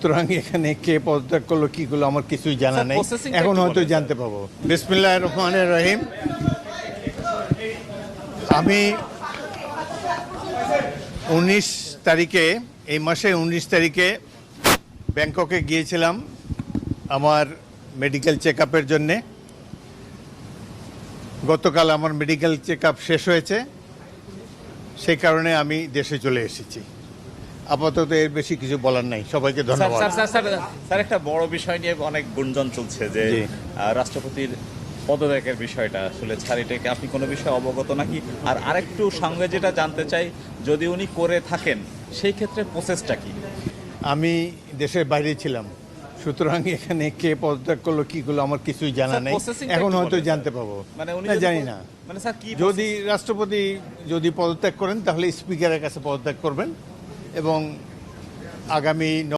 সুতরাং এখানে কে পদত্যাগ করলো কি করলো আমার কিছুই জানা স্যার, নেই, processing টা এখন একটু হয়তো বলেন, জানতে পাবো। বিসমিল্লাহির রহমানির রহিম। আমি 19 তারিখে, এই মাসে 19 তারিখে ব্যাংককে গিয়েছিলাম আমার মেডিকেল চেক আপের জন্যে। গতকাল আমার মেডিকেল চেক আপ শেষ হয়েছে, সেই কারণে আমি দেশে চলে এসেছি। আপাতত এর বেশি কিছু বলার নাই। সবাইকে স্যার ধন্যবাদ। স্যার স্যার স্যার স্যার একটা বড় বিষয় নিয়ে অনেক গুঞ্জন চলছে যে জি। রাষ্ট্রপতির পদত্যাগের বিষয়টা আসলে স্যার এটাকে আপনি কোনো বিষয়ে অবগত নাকি? আর আরেকটু সঙ্গে যেটা জানতে চাই, যদি উনি করে থাকেন সেই ক্ষেত্রে প্রসেসটা কি? আমি দেশের বাইরে ছিলাম, সুতরাং এখানে কে পদত্যাগ করলো কি করলো আমার কিছুই জানা স্যার, নেই, processing টা এখন একটু হয়তো বলেন। জানতে পাবো। মানে উনি না, যদি জানি না। মানে স্যার কি যদি রাষ্ট্রপতি যদি পদত্যাগ করেন তাহলে স্পিকারের কাছে পদত্যাগ করবেন এবং আগামী